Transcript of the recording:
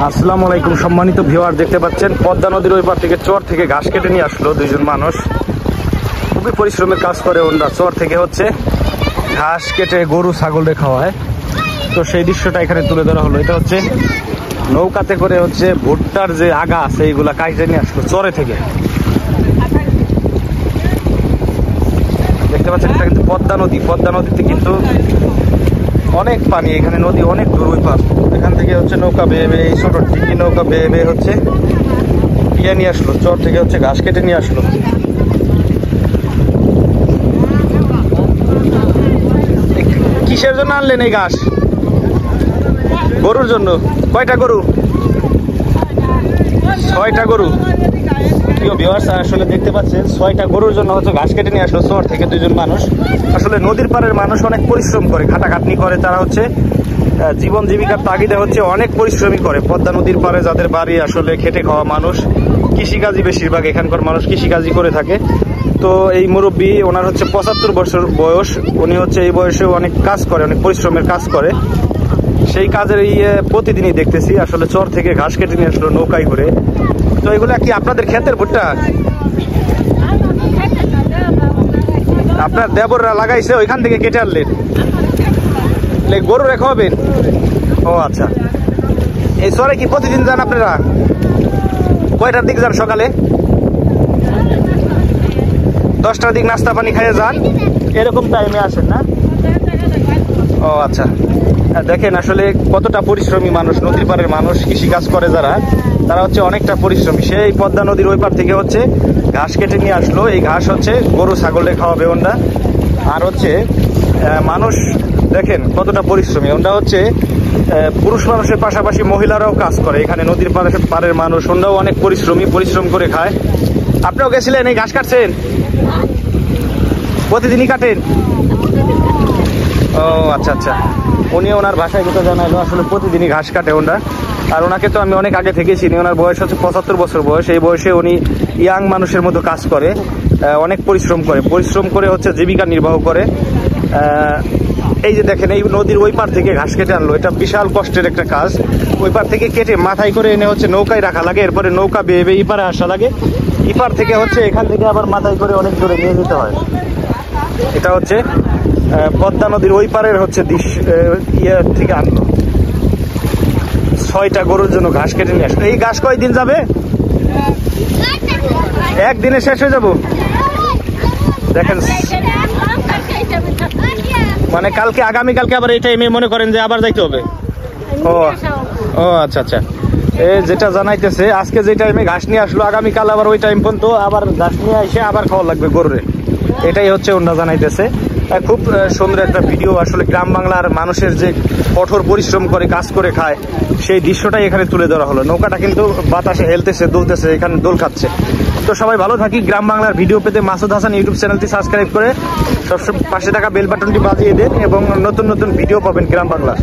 আসসালামু আলাইকুম সম্মানিত ভিউয়ার, দেখতে পাচ্ছেন পদ্মা নদীর ওই পার থেকে চর থেকে ঘাস কেটে নিয়ে আসলো দুইজন মানুষ। খুবই পরিশ্রমের কাজ করে ওনারা। চর থেকে হচ্ছে ঘাস কেটে গরু ছাগলে খাওয়ায়। তো সেই দৃশ্যটা এখানে তুলে ধরা হলো। এটা হচ্ছে নৌকাতে করে হচ্ছে ভুট্টার যে আগা আছে এইগুলা কাটে নিয়ে আসলো চরে থেকে। দেখতে পাচ্ছেন এটা কিন্তু পদ্মা নদী। পদ্মা নদীতে কিন্তু অনেক পানি, এখানে নদী অনেক দূর ওই পার। এখান থেকে হচ্ছে নৌকা বেয়ে বেয়ে, এই ছোট টিকি নৌকা বেয়ে বেয়ে হচ্ছে ইয়ে নিয়ে আসলো, চর থেকে হচ্ছে ঘাস কেটে নিয়ে আসলো। কিসের জন্য আনলেন এই ঘাস? গরুর জন্য। কয়টা গরু? 6টা গরু। প্রিয় ভিউয়ার্স, আসলে দেখতে পাচ্ছেন 6টা গরুর জন্য হচ্ছে ঘাস কেটে নিয়ে আসলো চর থেকে দুইজন মানুষ। আসলে নদীর পাড়ের মানুষ অনেক পরিশ্রম করে, খাটাখাটনি করে। তারা হচ্ছে জীবন জীবিকার তাগিদে হচ্ছে অনেক পরিশ্রমী করে। পদ্মা নদীর পাড়ে যাদের বাড়ি, আসলে খেটে খাওয়া মানুষ, কৃষিকাজই বেশিরভাগ এখানকার মানুষ কৃষিকাজই করে থাকে। তো এই মুরব্বী, ওনার হচ্ছে 75 বছর বয়স। উনি হচ্ছে এই বয়সে অনেক কাজ করে, অনেক পরিশ্রমের কাজ করে। সেই কাজের প্রতিদিনই দেখতেছি। আসলে চর থেকে ঘাস কেটে নিয়ে আসলো নৌকায় করে। তো এগুলা কি আপনাদের ক্ষেতের ভুট্টা? আপনার দেবররা লাগাইছে, ওইখান থেকে কেটে আনলেন? গরু রেখা হবেন? ও আচ্ছা। এই চরে কি প্রতিদিন যান আপনারা? কয়টার দিক যান? সকালে 10টার দিক নাস্তা পানি খাইয়ে যান, এরকম টাইমে আসেন না? ও আচ্ছা। দেখেন আসলে কতটা পরিশ্রমী মানুষ, নদীর পাড়ের মানুষ, কৃষিকাজ করে যারা, তারা হচ্ছে অনেকটা পরিশ্রমী। সেই পদ্মা নদীর ওই পার থেকে হচ্ছে ঘাস কেটে নিয়ে আসলো। এই ঘাস হচ্ছে গরু ছাগলে খাওয়াবে ওনরা। আর হচ্ছে মানুষ দেখেন কতটা পরিশ্রমী। ওনরা হচ্ছে পুরুষ মানুষের পাশাপাশি মহিলারাও কাজ করে এখানে। নদীর পাড়ের মানুষ ওনরাও অনেক পরিশ্রমী, পরিশ্রম করে খায়। আপনিও গেছিলেন? এই ঘাস কাটছেন? প্রতিদিনই কাটেন? ও আচ্ছা আচ্ছা। উনি ওনার ভাষায় যেটা জানাইলো, আসলে প্রতিদিনই ঘাস কাটে ওনারা। আর ওনাকে তো আমি অনেক আগে থেকে চিনি। ওনার বয়স হচ্ছে 75 বছর বয়স। এই বয়সে উনি ইয়াং মানুষের মতো কাজ করে, অনেক পরিশ্রম করে। পরিশ্রম করে হচ্ছে জীবিকা নির্বাহ করে। এই যে দেখেন, এই নদীর ওই পার থেকে ঘাস কেটে আনলো। এটা বিশাল কষ্টের একটা কাজ। ওই পার থেকে কেটে মাথায় করে এনে হচ্ছে নৌকায় রাখা লাগে। এরপরে নৌকা বেয়ে বেয়ে ইপারে আসা লাগে। ইপার থেকে হচ্ছে এখান থেকে আবার মাথায় করে অনেক দূরে নিয়ে যেতে হয়। এটা হচ্ছে পদ্মা নদীর ওই পারের হচ্ছে থেকে আনলো। 6টা গরুর জন্য ঘাস কেটে নিয়ে আসলো। এই ঘাস কয়দিন যাবে? একদিনে শেষ হয়ে যাব? দেখেন, মানে কালকে, আগামীকালকে আবার এই টাইমে মনে করেন যে আবার যাইতে হবে? ও আচ্ছা আচ্ছা। যেটা জানাইতেছে, আজকে যে টাইমে ঘাস নিয়ে আসলো, আগামীকাল আবার ওই টাইম পর্যন্ত আবার ঘাস নিয়ে এসে আবার খাওয়া লাগবে গরুরে। এটাই হচ্ছে ওনারা জানাইতেছে। খুব সুন্দর একটা ভিডিও। আসলে গ্রাম বাংলার মানুষের যে কঠোর পরিশ্রম করে কাজ করে খায়, সেই দৃশ্যটাই এখানে তুলে ধরা হলো। নৌকাটা কিন্তু বাতাসে হেলতেছে, দুলতেছে, এখানে দোল খাচ্ছে। তো সবাই ভালো থাকি। গ্রাম বাংলার ভিডিও পেতে মাসুদ হাসান ইউটিউব চ্যানেলটি সাবস্ক্রাইব করে সবসময় পাশে থাকা বেল বাটনটি বাজিয়ে দেন এবং নতুন নতুন ভিডিও পাবেন গ্রাম বাংলার।